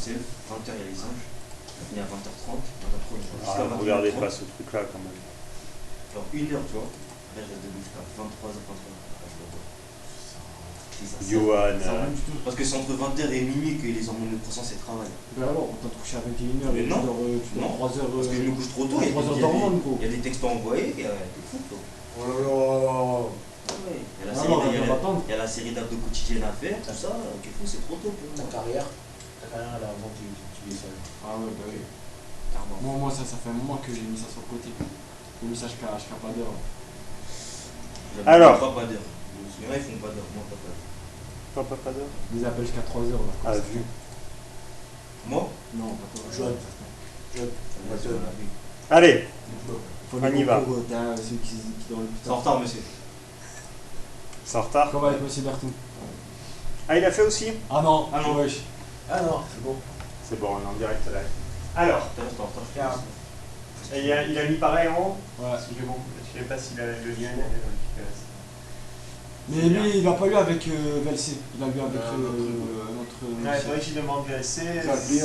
self, 20h il y a les anges, on finit à 20h30, 20h30, Ah, regardez pas ce truc-là quand même. genre 1h, tu vois. Après, je reste debout jusqu'à 23h, 23h. Johan. Parce que c'est entre 20h et minuit que les hormones de croissance et travaillent. Ben alors, on t'a couché à 21h, Mais non, tu dors 3 heures. Parce que je me couche trop tôt, il y a 3 heures d'hormones, gros. il y a des textos envoyés, il y a des fous, quoi. Oh là là. Ouais, il y a la Ah série non, il y a on va attendre. il y a la série d'abdos quotidiennes à faire, tout ça, qu'il faut, c'est trop tôt pour Ta moi. carrière, là, avant, tu es seul. Ah ouais, bah oui. Pardon. Moi, ça fait un moment que j'ai mis ça sur le côté. J'ai mis ça jusqu'à pas d'heure. Alors. Pas d'heure. Il y en a, ils font pas d'heure, moi pas d'heure. Pas d'heure. Je les appelle jusqu'à 3 heures. Là, Ah, vu. Moi Non, pas toi. Jaune. Jaune. Allez, Faut on y va. Ceux qui dorment le plus C'est en tard. retard, monsieur. C'est en retard. Comment avec monsieur Bertou? Ah, il a fait aussi. Ah non, Ah non. wesh. Ah non, c'est bon. C'est bon, on est en direct là. Alors, Tout à l'heure, c'était en retard. Car- et il a mis pareil en haut. Ouais. Je sais pas s'il a le lien. Mais lui, il n'a pas eu avec VLC. Il a eu avec Ouais, notre. c'est vrai que j'y demande VLC. Player,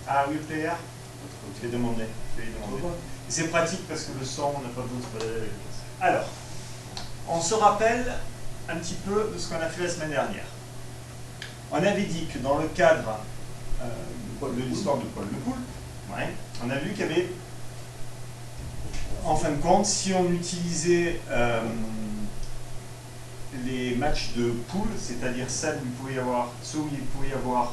Ah oui, player. Je vais demander. C'est pratique parce que le son, on n'a pas besoin de. Alors, on se rappelle un petit peu de ce qu'on a fait la semaine dernière. On avait dit que dans le cadre de l'histoire de Paul Le Poule, ouais, on a vu qu'il y avait, en fin de compte, si on utilisait les matchs de poule, c'est-à-dire celles où il pouvait y avoir, ceux où il pouvait y avoir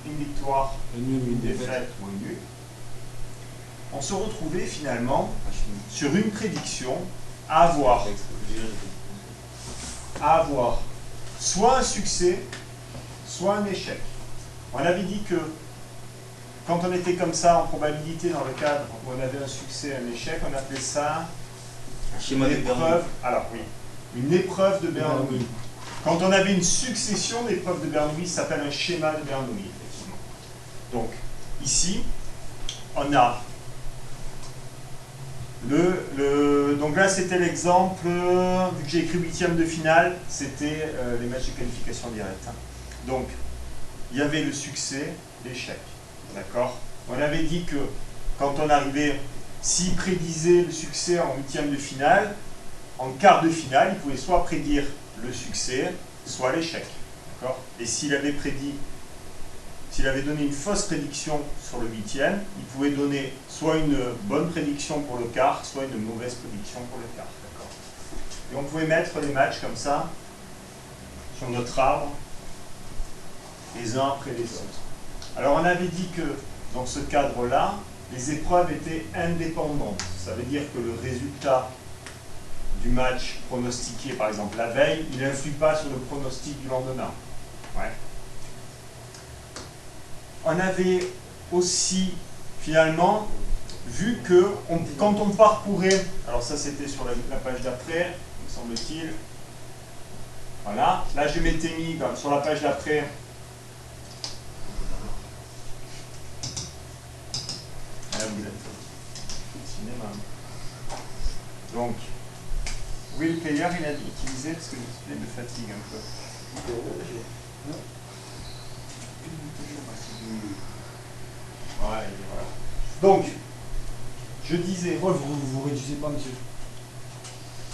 une victoire, une défaite ou un nul, on se retrouvait finalement sur une prédiction à avoir soit un succès, soit un échec. On avait dit que quand on était comme ça en probabilité dans le cadre où on avait un succès, un échec, on appelait ça Schéma une de épreuve. Alors oui, une épreuve de Bernoulli. Quand on avait une succession d'épreuves de Bernoulli, ça s'appelle un schéma de Bernoulli, effectivement. Donc ici, on a donc là c'était l'exemple, vu que j'ai écrit 8e de finale, c'était les matchs de qualification directe. Donc il y avait le succès, l'échec. D'accord? On avait dit que quand on arrivait, s'il prédisait le succès en 8e de finale, en quart de finale, il pouvait soit prédire le succès, soit l'échec. D'accord? Et s'il avait donné une fausse prédiction sur le 8e, il pouvait donner soit une bonne prédiction pour le quart, soit une mauvaise prédiction pour le quart. D'accord? Et on pouvait mettre les matchs comme ça, sur notre arbre, les uns après les autres. Alors on avait dit que dans ce cadre-là, les épreuves étaient indépendantes. Ça veut dire que le résultat du match pronostiqué, par exemple la veille, il n'influe pas sur le pronostic du lendemain. Ouais. On avait aussi finalement vu que quand on parcourait, alors ça c'était sur la page d'après, me semble-t-il, voilà, là je m'étais mis sur la page d'après, là vous êtes cinéma. Donc, Will Player il a utilisé parce que le display me fatigue un peu. Ouais, voilà. Donc, je disais. Pourquoi vous réduisez pas, monsieur?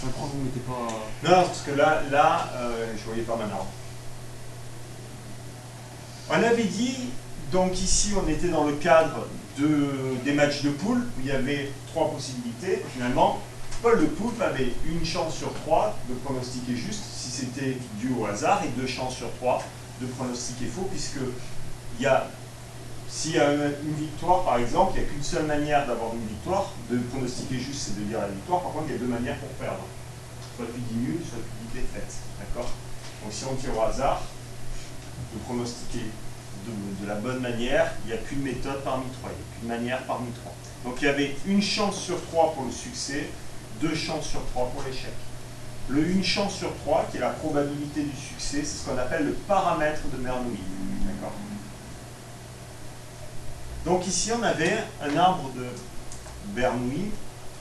Pourquoi vous mettez pas. Non, parce que là, je voyais pas maintenant. On avait dit, donc ici, on était dans le cadre des matchs de poule, où il y avait 3 possibilités. Finalement, Paul Le Poule avait une chance sur 3 de pronostiquer juste, si c'était dû au hasard, et 2 chances sur 3 de pronostiquer faux, puisque s'il y a une victoire, par exemple, il n'y a qu'une seule manière d'avoir une victoire, de pronostiquer juste, c'est de dire la victoire. Par contre, il y a 2 manières pour perdre. Soit tu dis nul, soit tu dis défaite. D'accord? Donc si on tire au hasard, de pronostiquer de la bonne manière, il n'y a qu'une méthode parmi 3, il n'y a qu'une manière parmi 3. Donc il y avait une chance sur 3 pour le succès, 2 chances sur 3 pour l'échec. Le 1 chance sur 3, qui est la probabilité du succès, c'est ce qu'on appelle le paramètre de Bernoulli. D'accord? Donc ici, on avait un arbre de Bernoulli,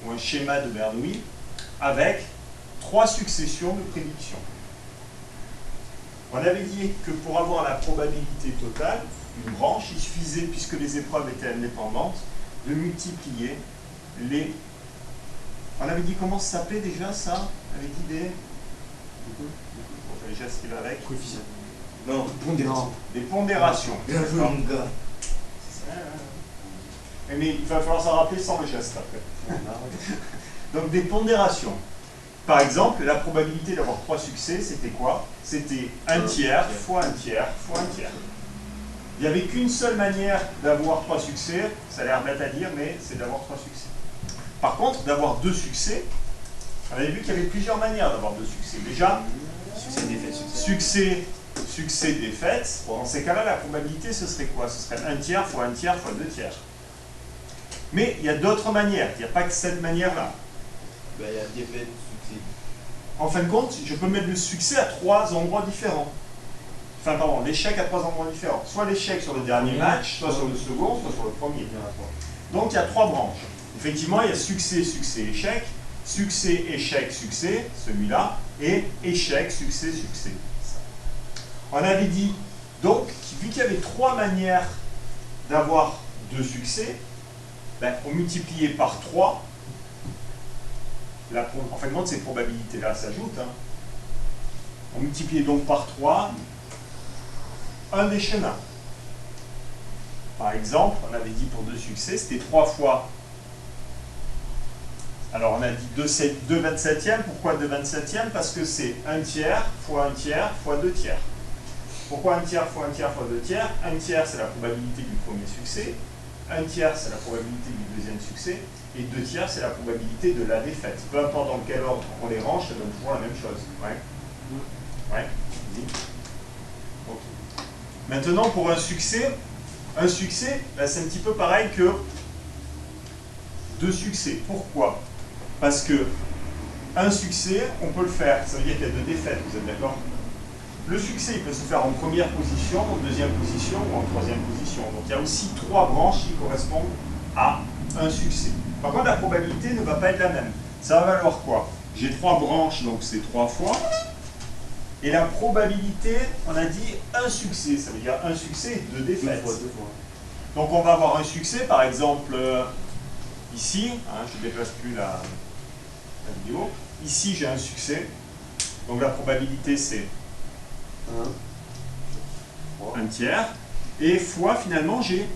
ou un schéma de Bernoulli, avec 3 successions de prédictions. On avait dit que pour avoir la probabilité totale, une branche, il suffisait, puisque les épreuves étaient indépendantes, de multiplier les... On avait dit comment ça s'appelait déjà ça? On avait dit des... Les gestes qui va avec. Coefficient. Non, Non. Des pondérations. bien joué, mon gars. Mais il va falloir s'en rappeler sans le geste après. Donc des pondérations. Par exemple, la probabilité d'avoir 3 succès, c'était quoi? C'était 1 tiers fois 1 tiers fois 1 tiers. Il n'y avait qu'une seule manière d'avoir 3 succès, ça a l'air bête à dire, mais c'est d'avoir 3 succès. Par contre, d'avoir 2 succès, on avait vu qu'il y avait plusieurs manières d'avoir 2 succès. Déjà, Succès, défaite, succès. succès, succès, défaite. Dans ces cas-là, la probabilité, ce serait quoi? Ce serait 1 tiers fois 1 tiers fois 2 tiers. Mais il y a d'autres manières, il n'y a pas que cette manière-là. Ben, il y a défaite, succès. En fin de compte, je peux mettre le succès à 3 endroits différents. Enfin, pardon, l'échec à 3 endroits différents. Soit l'échec sur le dernier match, soit sur le second, soit sur le premier. Donc il y a 3 branches. Effectivement, il y a succès, succès, échec, succès, échec, succès, celui-là, et échec, succès, succès. On avait dit, donc, vu qu'il y avait 3 manières d'avoir 2 succès, ben, on multipliait par 3, en fin de compte, ces probabilités-là s'ajoutent. Hein. On multipliait donc par 3 un des chemins. Par exemple, on avait dit pour 2 succès, c'était 3 fois. Alors on a dit 2 27e. Pourquoi 2 27e? Parce que c'est 1 tiers fois 1 tiers fois 2 tiers. Pourquoi 1 tiers fois 1 tiers fois 2 tiers? 1 tiers, c'est la probabilité du premier succès. 1 tiers, c'est la probabilité du deuxième succès. Et 2 tiers, c'est la probabilité de la défaite. Peu importe dans quel ordre on les range, ça donne toujours la même chose. Ouais. Ouais. Ok. Maintenant, pour un succès, ben, c'est un petit peu pareil que 2 succès. Pourquoi? Parce que un succès, on peut le faire. Ça veut dire qu'il y a 2 défaites, vous êtes d'accord? Le succès, il peut se faire en première position, en deuxième position ou en troisième position. Donc il y a aussi 3 branches qui correspondent à un succès. Par contre, la probabilité ne va pas être la même. Ça va valoir quoi? J'ai 3 branches, donc c'est 3 fois. Et la probabilité, on a dit un succès. Ça veut dire un succès et 2 défaites. 2 fois. Donc on va avoir un succès, par exemple, ici. Hein, je ne déplace plus la vidéo. Ici, j'ai un succès. Donc la probabilité, c'est 1 tiers. Et fois, finalement, j'ai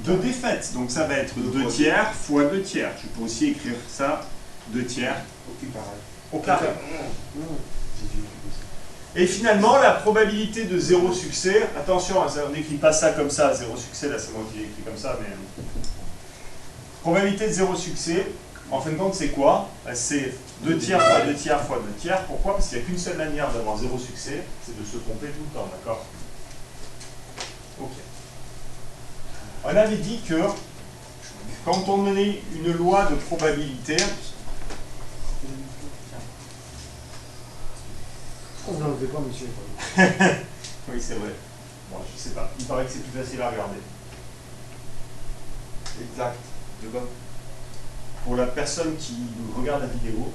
2 défaites. Donc ça va être 2 tiers fois 2 tiers. Je peux aussi écrire ça, 2 tiers au carré. Et finalement, la probabilité de 0 succès, attention, on n'écrit pas ça comme ça, 0 succès, là c'est moi qui l'ai écrit comme ça, mais... Probabilité de 0 succès, en fin de compte, c'est quoi? C'est 2 tiers fois 2 tiers fois 2 tiers. Pourquoi? Parce qu'il n'y a qu'une seule manière d'avoir 0 succès, c'est de se tromper tout le temps, d'accord? Ok. On avait dit que quand on donnait une loi de probabilité, Vous n'enlevez pas, monsieur. oui, c'est vrai. Bon, je sais pas. Il paraît que c'est plus facile à regarder. Exact. De quoi? Pour la personne qui regarde la vidéo,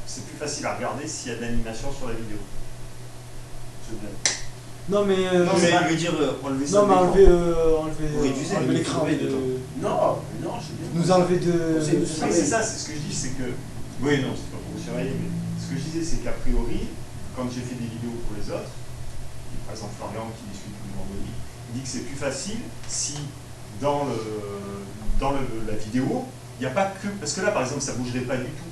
c'est plus facile à regarder s'il y a de l'animation sur la vidéo. C'est bien. Non, mais. Non, mais il veut dire enlever ça. Non, mais de l'écran. Vous réduisez enlever le l'écran. micro dedans. Non, non, je sais bien. Nous enlever de. C'est- Oui, c'est ça, c'est ce que je dis, c'est que... Oui, non, c'est pas pour vous surveiller, mais ce que je disais, c'est qu'a priori, quand j'ai fait des vidéos pour les autres, par exemple Florian qui discute tout le vendredi, il dit que c'est plus facile si dans la vidéo, il n'y a pas que... Parce que là, par exemple, ça ne bougerait pas du tout.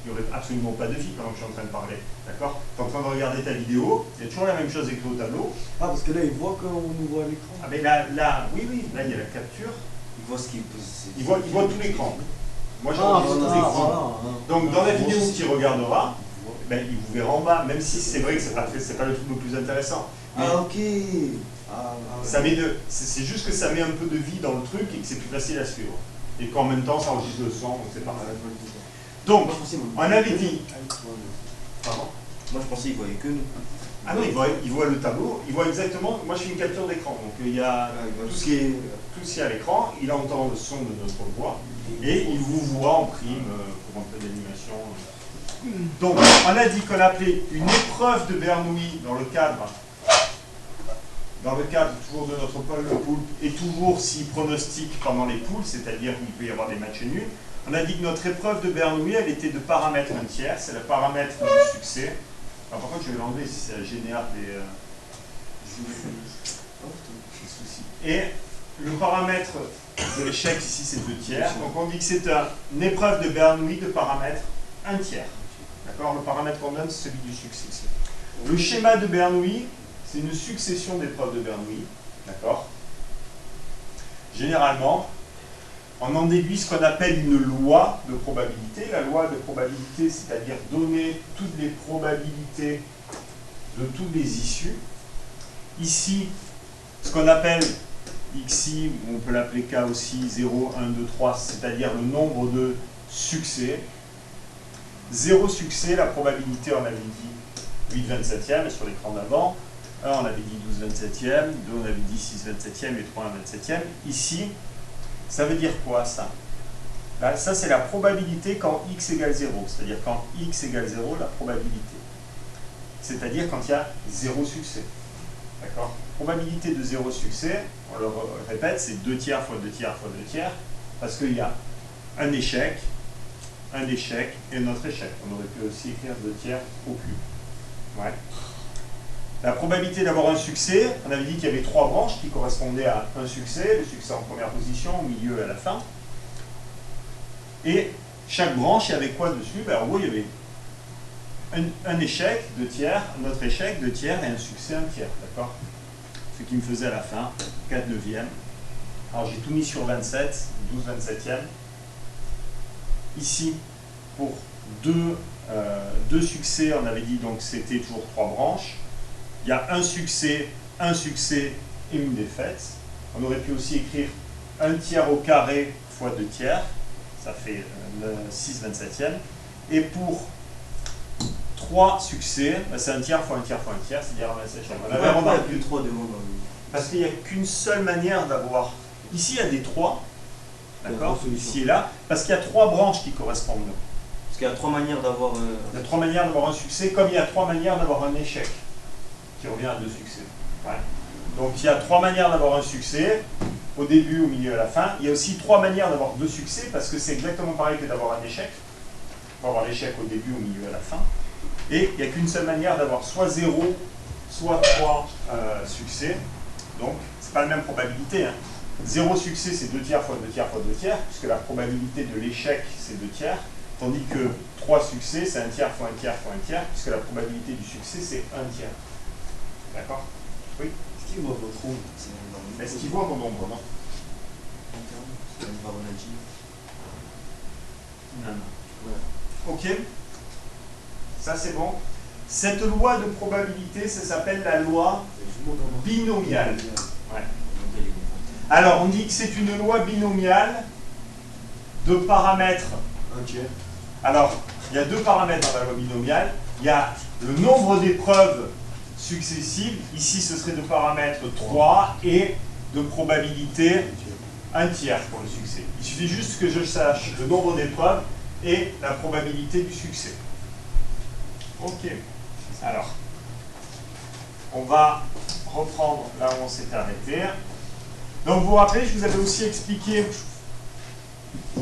Il n'y aurait absolument pas de vie pendant que je suis en train de parler. D'accord? Tu es en train de regarder ta vidéo, il y a toujours la même chose écrite au tableau. Ah, parce que là, il voit qu'on nous voit à l'écran. Ah, mais là, oui, là, il y a la capture. Il voit ce qu'il Il voit tout l'écran. Moi, j'ai Ah, enregistré voilà, l'écran. voilà. Donc, dans la vidéo qu'il regardera, ben, il vous verra en bas, même si c'est vrai que c'est pas le truc le plus intéressant. Mais Ah, ok. Ah, ouais. ça met c'est juste que ça met un peu de vie dans le truc et que c'est plus facile à suivre. Et qu'en même temps, ça enregistre le son, donc c'est parfait. Donc, on avait dit... Pardon? Moi, je pensais qu'il voyait que nous. Ah non, il voit le tableau, il voit exactement... Moi, je fais une capture d'écran, donc il y a tout ce qui est à l'écran, il entend le son de notre voix, et il vous voit en prime pour un peu d'animation. Donc, on a dit qu'on appelait une épreuve de Bernoulli dans le cadre dans le cadre toujours de notre pôle de poule, et toujours s'il pronostique pendant les poules, c'est-à-dire qu'il peut y avoir des matchs nuls, on a dit que notre épreuve de Bernoulli, elle était de paramètre 1/3, c'est le paramètre du succès. Alors, par contre, je vais l'enlever si ça génère des soucis. Et le paramètre de l'échec, ici, c'est 2/3. Donc, on dit que c'est une épreuve de Bernoulli de paramètre 1/3. D'accord? Le paramètre qu'on donne, c'est celui du succès. Le schéma de Bernoulli, c'est une succession d'épreuves de Bernoulli. D'accord? Généralement, on en déduit ce qu'on appelle une loi de probabilité. La loi de probabilité, c'est-à-dire donner toutes les probabilités de toutes les issues. Ici, ce qu'on appelle xi, on peut l'appeler k aussi, 0, 1, 2, 3, c'est-à-dire le nombre de succès. 0 succès, la probabilité, on avait dit 8/27e sur l'écran d'avant. 1, on avait dit 12/27e. 2, on avait dit 6/27e et 3, 1/27e. Ici, ça veut dire quoi, ça? Là, ça, c'est la probabilité quand x égale 0. C'est-à-dire quand x égale 0, la probabilité. C'est-à-dire quand il y a 0 succès. D'accord? Probabilité de 0 succès, on le répète, c'est 2/3 fois 2/3 fois 2/3, parce qu'il y a un échec et un autre échec. On aurait pu aussi écrire 2/3 au cube. Ouais. La probabilité d'avoir un succès, on avait dit qu'il y avait 3 branches qui correspondaient à un succès, le succès en première position, au milieu et à la fin. Et chaque branche, il y avait quoi dessus? En gros, il y avait un échec, 2/3, un autre échec, 2/3 et un succès, 1/3. D'accord? Ce qui me faisait à la fin 4/9. Alors j'ai tout mis sur 27, 12/27e. Ici, pour deux succès, on avait dit donc c'était toujours 3 branches. Il y a un succès et une défaite. On aurait pu aussi écrire 1/3 au carré fois 2/3. Ça fait 6/27e. Et pour 3 succès, c'est 1/3 fois 1/3 fois 1/3, c'est-à-dire 1/27e. On avait remarqué plus 3 demandes. parce qu'il n'y a qu'une seule manière d'avoir. Ici, il y a des 3. D'accord? Il y a Ici et là. Parce qu'il y a 3 branches qui correspondent. Parce qu'il y a 3 manières d'avoir. Il y a 3 manières d'avoir un succès, comme il y a 3 manières d'avoir un échec, qui revient à 2 succès. Ouais. Donc il y a 3 manières d'avoir un succès, au début, au milieu et à la fin. Il y a aussi 3 manières d'avoir 2 succès, parce que c'est exactement pareil que d'avoir un échec. On va avoir l'échec au début, au milieu et à la fin. Et il n'y a qu'une seule manière d'avoir soit 0, soit 3 succès. Donc, ce n'est pas la même probabilité. 0 succès, c'est 2/3 fois 2/3 fois 2/3, puisque la probabilité de l'échec, c'est 2/3. Tandis que 3 succès, c'est 1/3 fois 1/3 fois 1/3, puisque la probabilité du succès, c'est 1/3. D'accord? Oui? Est-ce qu'il voit votre ombre? Est-ce qu'il voit mon ombre, non? C'est une Fibonacci. Non. Ok? Ça, c'est bon. Cette loi de probabilité, ça s'appelle la loi binomiale. Ouais. Alors, on dit que c'est une loi binomiale de paramètres. 1/3. Alors, il y a 2 paramètres dans la loi binomiale. Il y a le nombre d'épreuves successives. Ici, ce serait de paramètres 3 et de probabilité 1/3 pour le succès. Il suffit juste que je sache le nombre d'épreuves et la probabilité du succès. Ok. Alors, on va reprendre là où on s'était arrêté. Donc, vous vous rappelez, je vous avais aussi expliqué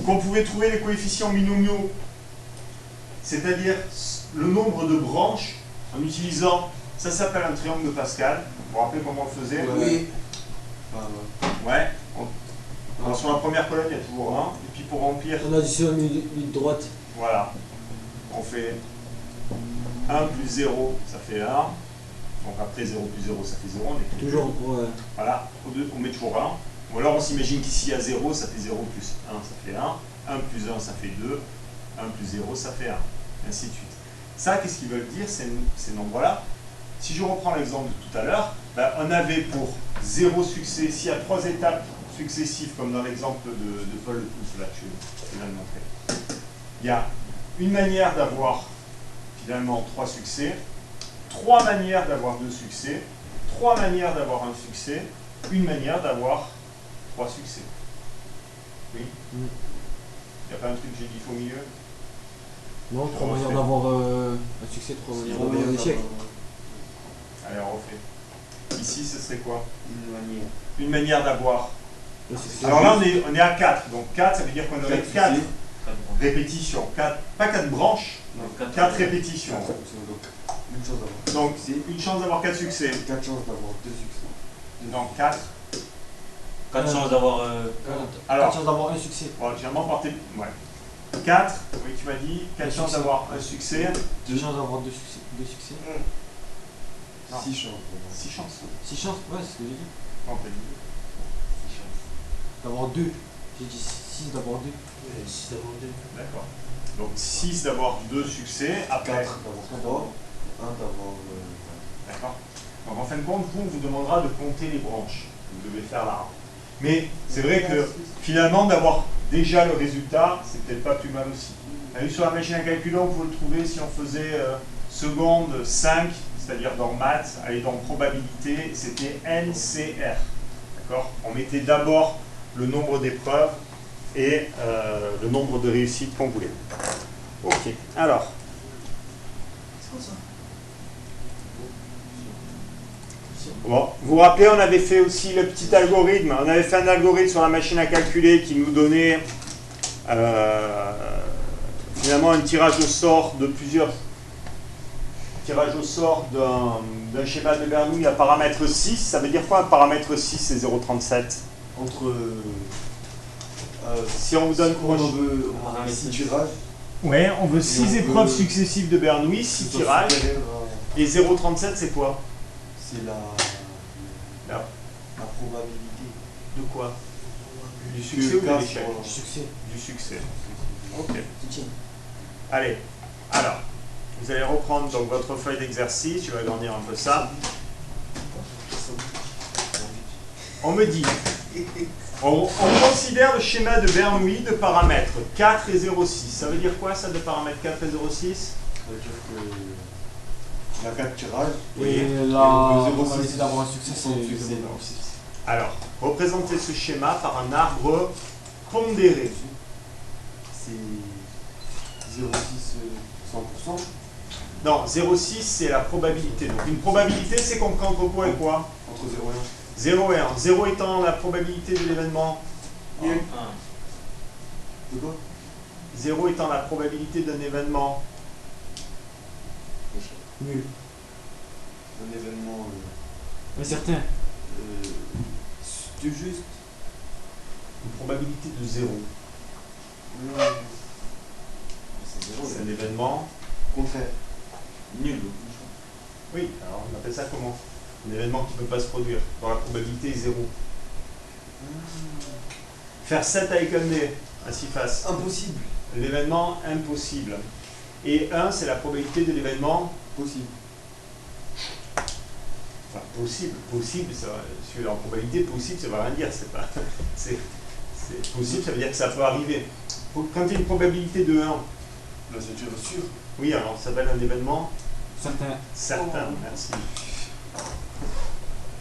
qu'on pouvait trouver les coefficients binomiaux, c'est-à-dire le nombre de branches, en utilisant, ça s'appelle un triangle de Pascal. Vous vous rappelez comment on le faisait? Oui. Ouais. Alors, sur la première colonne, il y a toujours 1. Et puis pour remplir, On additionne une droite. voilà, on fait 1 plus 0, ça fait 1. Donc après 0 plus 0, ça fait 0. On est Toujours. Ouais. Voilà, on met toujours 1. Ou alors on s'imagine qu'ici il y a 0, ça fait 0 plus 1, ça fait 1. 1 plus 1, ça fait 2. 1 plus 0, ça fait 1. Et ainsi de suite. Ça, qu'est-ce qu'ils veulent dire, ces nombres-là? Si je reprends l'exemple de tout à l'heure, ben, on avait pour 0 succès, s'il y a 3 étapes successives, comme dans l'exemple de Paul Le Pouce, là, je viens de montrer. Il y a une manière d'avoir finalement 3 succès, 3 manières d'avoir 2 succès, 3 manières d'avoir un succès, une manière d'avoir 3 succès. Oui? Il n'y a pas un truc que j'ai dit au milieu? Non, 3 manières d'avoir un succès, 3 manières d'avoir un échec. Allez, on refait. Ici, ce serait quoi? Une manière. Une manière d'avoir. Le succès. Alors là, on est à 4. Donc 4, ça veut dire qu'on aurait 4 succès. répétitions. Pas 4 branches, Non, 4 répétitions. Donc, une chose d'avoir. Donc c'est une chance d'avoir 4 succès. 4 chances d'avoir 2 succès. Donc 4. 4 chances d'avoir. Alors, 4 chances d'avoir un succès. bon, j'ai vraiment porté. Ouais. 4, oui, tu m'as dit. 4 chances d'avoir un succès. 2 chances d'avoir 2 succès. 2 succès. Non. 6 chances. 6 chances. 6 chances, ouais, c'est ce que j'ai dit. Non, t'as dit. 6 chances. D'avoir 2. J'ai dit 6 d'avoir 2. 6 d'avoir 2. D'accord. Donc 6 d'avoir 2 succès. Après. 4 d'avoir 3. 1 d'avoir. D'accord. Donc en fin de compte, on vous demandera de compter les branches. Vous devez faire l'arbre. Mais c'est vrai que finalement, d'avoir déjà le résultat, c'est peut-être pas plus mal aussi. Vous avez vu sur la machine à calculer, on pouvait le trouver si on faisait seconde 5, c'est-à-dire dans maths, aller dans probabilité, c'était NCR. D'accord. On mettait d'abord le nombre d'épreuves et le nombre de réussites qu'on voulait. Ok. Alors. C'est quoi ça? Bon, vous vous rappelez, on avait fait aussi le petit algorithme. On avait fait un algorithme sur la machine à calculer qui nous donnait finalement un tirage au sort de plusieurs tirages au sort d'un schéma de Bernoulli à paramètre 6. Ça veut dire quoi un paramètre 6 et 0,37? Entre. Si on vous donne on veut 6 tirages. Ouais, on veut 6 on épreuves veut- successives de Bernoulli, 6 tirages. Et 0,37 c'est quoi? C'est La- la probabilité. De quoi? Du Que succès ou de casse l'échec? pour- Du succès. Du succès. Ok. Tiens. Allez, alors, vous allez reprendre donc votre feuille d'exercice, je vais agrandir un peu ça. On me dit, on considère le schéma de Bernoulli de paramètres 4 et 0,6. Ça veut dire quoi ça de paramètres 4 et 0,6? Ça veut dire que. Il y a 4 tirages. Et le la 0,6 probabilité d'avoir un succès, c'est succès. 0,6. Alors, représentez ce schéma par un arbre pondéré. C'est 0,6 100%. Non, 0,6 c'est la probabilité. Donc une probabilité c'est compris entre quoi et quoi? Entre 0 et 1. 0 et 1. 0 étant la probabilité de l'événement. 1. De quoi? 0 étant la probabilité d'un événement. Nul. Un événement. Mais certain. C'est juste. Une probabilité de 0. C'est 0. C'est un événement. Contraire. Nul. Oui, alors on appelle ça comment? Un événement qui ne peut pas se produire, dont la probabilité est 0. Faire 7 avec un dé, ainsi face. Impossible. L'événement impossible. Et 1, c'est la probabilité de l'événement Possible. enfin, possible. Possible, ça, sur la probabilité possible, ça ne veut rien dire. C'est pas, c'est possible, ça veut dire que ça peut arriver. Quand il y a une probabilité de 1, Là, c'est déjà sûr. oui, alors ça s'appelle un événement Certain. certain. Merci.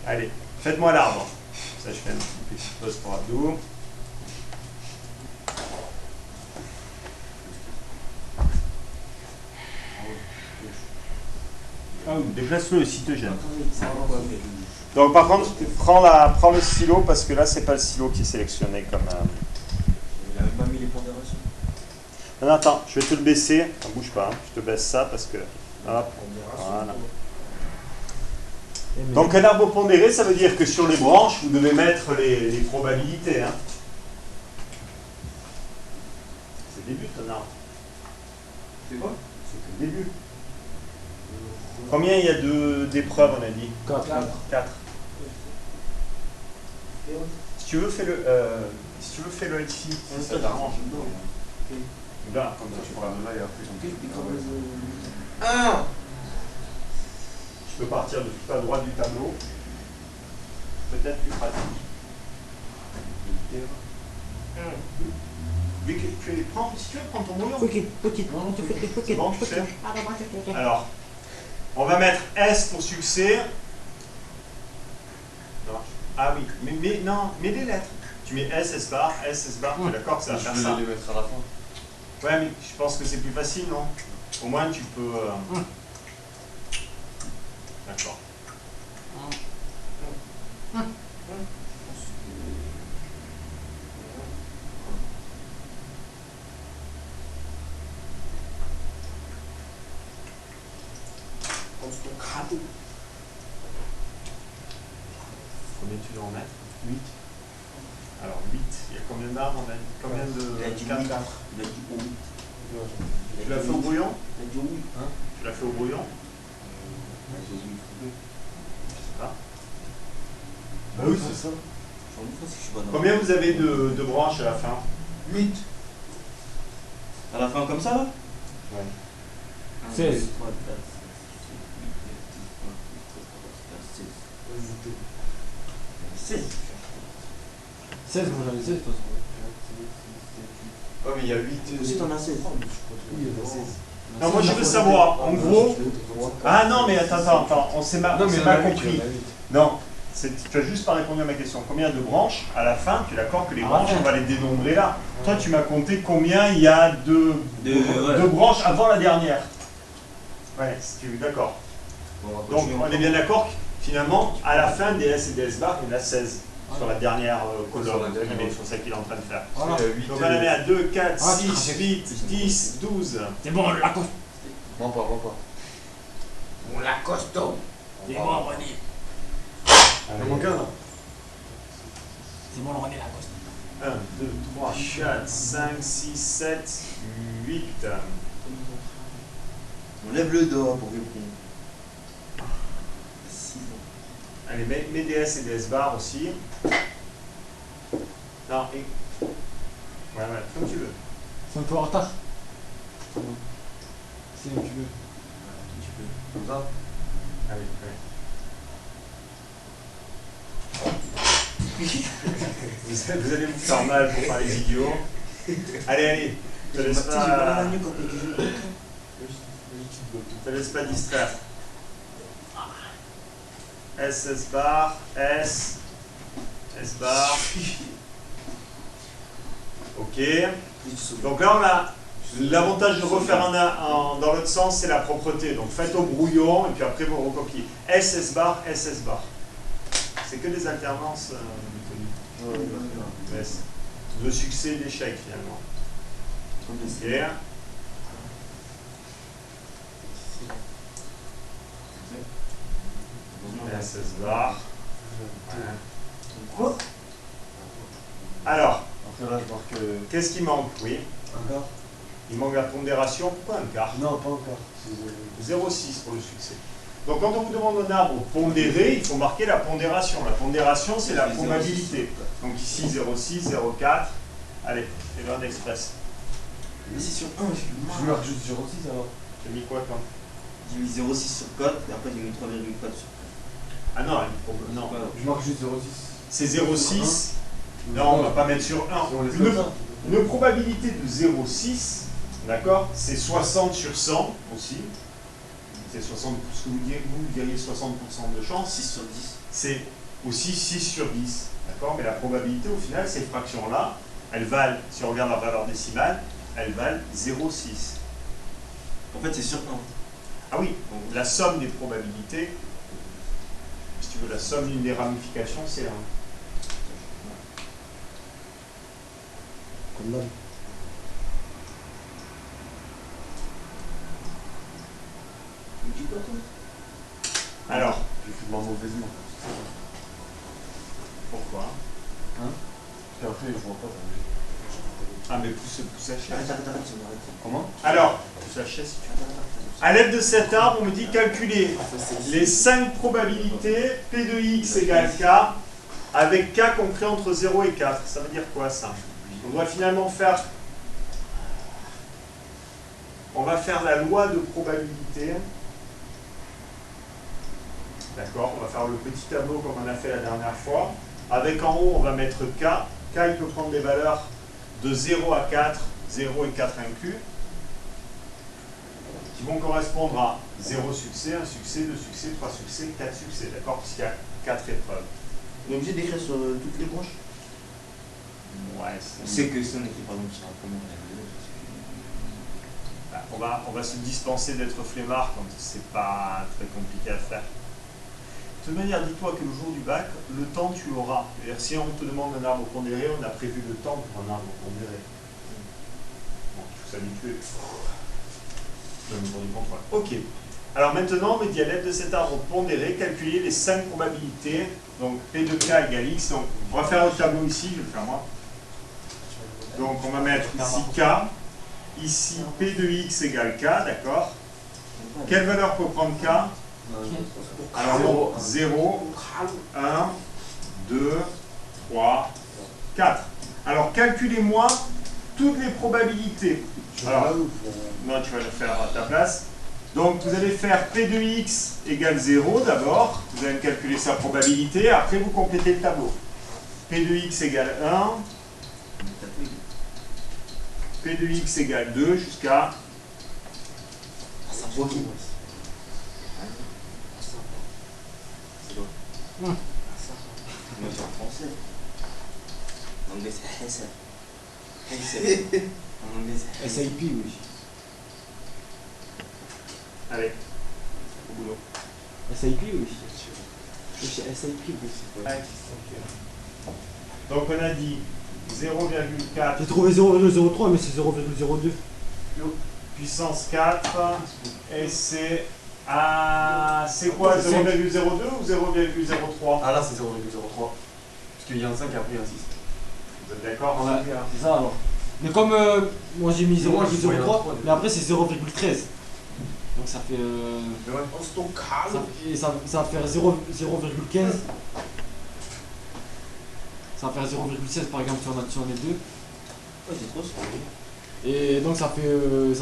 Allez, faites-moi l'arbre. Ça, je fais une petite pause pour Abdou. Ah oui, déplace-le si te gêne. Donc par contre, prends le stylo parce que là, c'est pas le stylo qui est sélectionné comme... Il a même pas mis les pondérations. Non, attends, je vais te le baisser. Ne bouge pas, hein. Je te baisse ça parce que... Hop, voilà. Donc un arbre pondéré, ça veut dire que sur les branches, vous devez mettre les probabilités. Hein. C'est le début d'un arbre. C'est quoi? C'est que le début. Combien il y a d'épreuves, on a dit? 4. 4. Si tu veux, fais-le ici, si ça t'arrange. Là, comme ça, tu pourras là et après. Je peux partir de tout à droite du tableau. Peut-être plus pratique. Mais que tu les prends, si tu veux, prends ton brouillon. C'est bon, tu sais. Alors, on va mettre S pour succès. Non. Ah oui, mais non, mets des lettres. Tu mets S, S bar, tu es d'accord que ça va faire ça. Je vais les mettre à la fin. Ouais, mais je pense que c'est plus facile, non? Au moins, tu peux... D'accord. Combien tu veux en mettre? 8. Alors 8, il y a combien d'arbres on a dit? Combien Il a dit de... 8. 4. Il a dit oui. Tu l'as fait au brouillon? Il a dit oui. Hein? Tu l'as fait au brouillon? J'ai dit oui. Je sais pas. Bah oui, c'est ça. J'en doute parce que je suis pas dans. Combien vous avez de branches à la fin? 8. À la fin comme ça là? Ouais. 16. 16. 16, moi j'avais 16 de toute façon. Ouais, mais il y a 8. Aussi t'en as 16. Oui, il y en a 16. Non, moi je veux savoir, en gros... Ah non, mais attends, on s'est mal, Non, mais mal compris. Non, tu as juste pas répondu à ma question. Combien de branches, à la fin, tu es d'accord que les branches, on va les dénombrer là. Toi, tu m'as compté combien il y a de branches avant la dernière. Ouais, si tu es d'accord. Donc, on est bien d'accord que finalement, à la fin des S et des S bar, il y en a 16 sur la dernière colonne, sur celle qu'il est en train de faire. Voilà. Donc, on en est à 2, 4, Ah, 6, 8, 10, 12. C'est bon, la coste. Non, pas. On la costaud. C'est bon, René. Il en manque un là. C'est bon, René, la coste. 1, 2, 3, 4, 5, 6, 7, 8. On lève le dos pour répondre. 6 ans. Allez, mets des S et des S bar aussi. Non, et... Ouais, comme tu veux. C'est un peu en retard. C'est comme tu veux. Tu peux. Comme ça. Allez, vous allez vous faire mal pour faire les idiots. Allez, te laisse J'ai pas la pas, nuque quand tu joues. te laisse pas distraire. S, S bar, S, S bar. Ok. Donc là, on a l'avantage de refaire dans l'autre sens, c'est la propreté. Donc faites au brouillon et puis après vous recopiez. S, S bar, S, S bar. C'est que des alternances, yes. De succès et d'échec finalement. Ok. S, S bar. Quoi? Alors, Après là, je marque. qu'est-ce qui manque? Oui. Un quart. Il manque la pondération. Pourquoi un quart? Non, pas encore. 0,6 pour le succès. Donc quand on vous demande un arbre pondéré, il faut marquer la pondération. La pondération, c'est la probabilité. Donc ici 0,6, 0,4. Allez, fais-le un express. Mais c'est sur 1, Je marque juste 0,6 alors. J'ai mis quoi toi? J'ai mis 0,6 sur 4 et après j'ai mis 3,4 sur 4. Ah non, non. Je marque juste 0,6. C'est 0,6. Non, on ne va pas mettre sur 1. Si on laisse comme ça. Une probabilité de 0,6, d'accord, c'est 60 sur 100 aussi. C'est 60, ce que vous diriez 60% de chance. 6 sur 10. C'est aussi 6 sur 10. D'accord? Mais la probabilité, au final, ces fractions-là, elles valent, si on regarde la valeur décimale, elles valent 0,6. En fait, c'est sur 1. Ah oui, donc la somme des probabilités, si tu veux, la somme d'une des ramifications, c'est 1. Comme là. Tu me dis quoi, toi? Alors, J'ai fait de ma mauvaise main. pourquoi? Parce qu'après, je vois pas. Ah, mais pousse la chaise. Arrête, c'est bon, arrête. Comment? Alors, pousse la chaise si tu veux. À l'aide de cet arbre, on me dit calculer les 5 probabilités P de X égale K avec K compris entre 0 et 4. Ça veut dire quoi ça? On doit finalement faire... On va faire la loi de probabilité. D'accord? On va faire le petit tableau comme on a fait la dernière fois. Avec en haut, on va mettre K. K, il peut prendre des valeurs de 0 à 4, 0 et 4 inclus, qui vont correspondre à 0 succès, 1 succès, 2 succès, 3 succès, 4 succès, d'accord? Puisqu'il y a 4 épreuves. On est obligé d'écrire sur toutes les branches. Ouais, On sait que si on écrit par exemple sur un premier, on va se dispenser d'être flemmard quand c'est pas très compliqué à faire. De toute manière, dis-toi que le jour du bac, le temps tu l'auras. C'est-à-dire, si on te demande un arbre pondéré, on a prévu le temps pour un arbre pondéré. Bon, il faut s'habituer. Même pour du contrôle. Ok. Alors maintenant, mes dialectes de cet arbre pondéré, calculer les 5 probabilités. Donc P de K égale X. Donc on va faire le tableau ici, je vais le faire moi. Donc on va mettre ici K. Ici P de X égale K, d'accord. Quelle valeur peut prendre K? Alors bon, 0, 1, 2, 3, 4. Alors calculez-moi toutes les probabilités. Alors, non, tu vas le faire à ta place. Donc vous allez faire P de X égale 0 d'abord. Vous allez me calculer sa probabilité. Après vous complétez le tableau. P de X égale 1. P de X égale 2 jusqu'à... Moi c'est en français. En anglais c'est Hesse. Hesse. En anglais c'est Hesse. SIP, oui. Allez, au boulot. SIP, oui. Oui, c'est SIP, oui. Donc on a dit 0,4 J'ai trouvé 0,03, mais c'est 0,02. puissance 4 et c'est c'est quoi, 0,02 ou 0,03? Ah là c'est 0,03. Parce qu'il y a un 5 et après il y a un 6. Vous êtes d'accord? Ouais, c'est ça alors. Mais comme moi j'ai mis Moi, je voyais un 0,03, trois, mais après c'est 0,13. Donc ça fait. Ça va faire 0,15. Ça va faire 0,16 par exemple si on est deux. Ouais, c'est trop ça. Et donc ça fait 1,01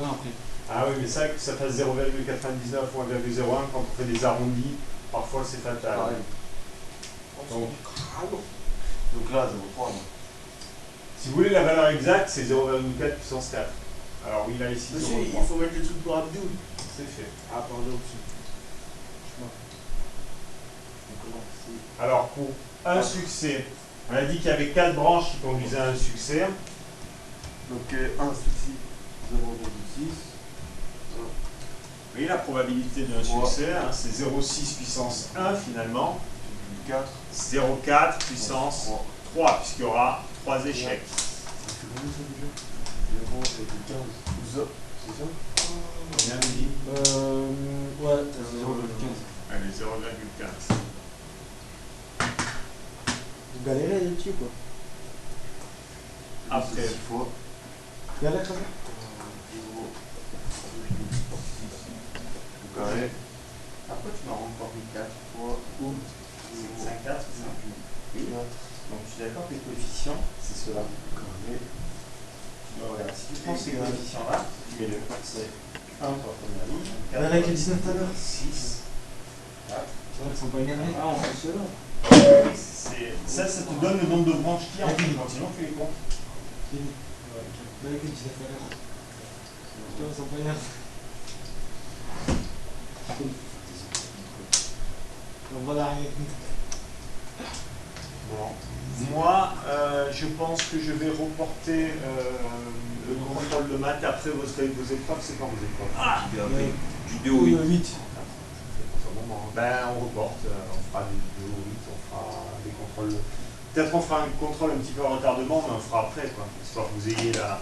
après. Ah oui, mais ça, que ça fasse 0,99 ou 1,01 quand on fait des arrondis, parfois c'est fatal. Pareil. Donc là 0,3. Si vous voulez la valeur exacte, c'est 0,4 puissance 4. Alors oui, là ici, Monsieur, 0,3. il faut mettre le truc pour Abdul. C'est fait. Ah, pardon. Alors pour un succès, on a dit qu'il y avait 4 branches qui conduisaient à un succès. Donc 1 succès 0,6. Vous voyez la probabilité d'un succès, hein, c'est 0,6 puissance 1 finalement. 4. 0,4 puissance 3, puisqu'il y aura 3 échecs. Ça fait combien ça déjà 0,15. C'est ça? Combien on dit? Ouais, 0,15. Allez, 0,15. Vous galérez là-dessus quoi. Après, 6 fois. Galère ça? 0,6 carré. Après tu m'as encore mis 4 fois ou 5, 4, c'est ça? Oui. Donc je suis d'accord que les coefficients, c'est cela. Voilà, si tu prends ces coefficients-là, tu mets le c'est 1 pour la première ligne. Elle avec les 19 tout à l'heure. 6, 4. C'est vrai qu'ils sont pas énervés. Ah, on fait cela. ça te donne le nombre de branches qu'il y a. Sinon, tu les comptes. Fini. Ouais, avec les 19 tout à l'heure. Putain, ils sont pas énervés. On va l'arrêter. Bon. Moi, je pense que je vais reporter le contrôle de maths après vos épreuves. C'est quand vos épreuves? Du 2 au 8. 8. Ben, on reporte. On fera du 2 au 8. On fera des contrôles. Peut-être on fera un contrôle un petit peu en retardement, mais on le fera après, quoi. Histoire que vous ayez la.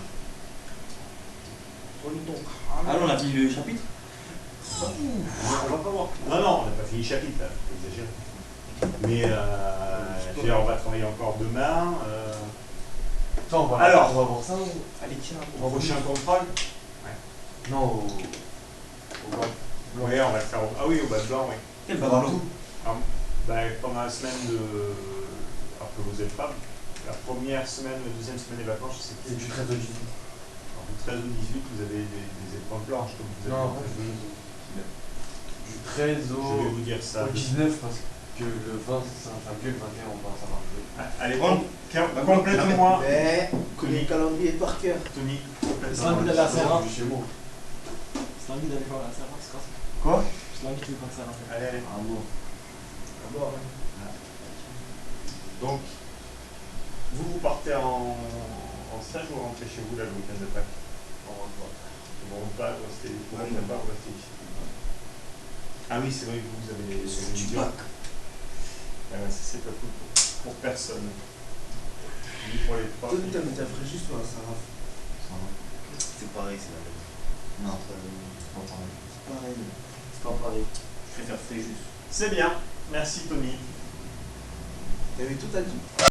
Ah non, on a fini le chapitre? On va pas voir. Non, non, on n'a pas fini le chapitre, là. Faut exagérer. Mais je veux dire, on va travailler encore demain. Attends, on va voir ça ou... Allez, tiens. On va prochain contrôle. Non, au bas. Oui, on va le faire. Ah oui, au bas de blanc, oui. Quel Pas ballon? partout. Ben, pendant la semaine de. Après vos épreuves, la première semaine, la deuxième semaine des vacances, je sais Et que du 13 au 18. du 13 au 18, vous avez des épreuves blanches, comme vous avez. Non, du 13 Je vais au vous dire ça. 19 parce que le 20 c'est un que le 21 on va savoir jouer. Allez, complète-moi. Mais, connais le calendrier par cœur. Tony, C'est complète-moi. envie d'aller à Serra. Chez moi. C'est envie d'aller voir la Serra, c'est quoi ça? Quoi? C'est envie que tu veux pas Serra. Allez, allez. Ah bon. Donc, vous partez en stage ou vous rentrez chez vous là le week-end de Pâques? Vous ne pas rester vous restez ici. Ah oui, c'est vrai que vous avez une vision. C'est pas cool pour personne. Ni pour les profs. Toi, t'as fait juste toi, Sarah. C'est pareil, c'est la même. Non, c'est pas pareil. C'est pareil. C'est pas pareil. Je préfère Fréjus. C'est bien. Merci Tony. T'avais tout à dit.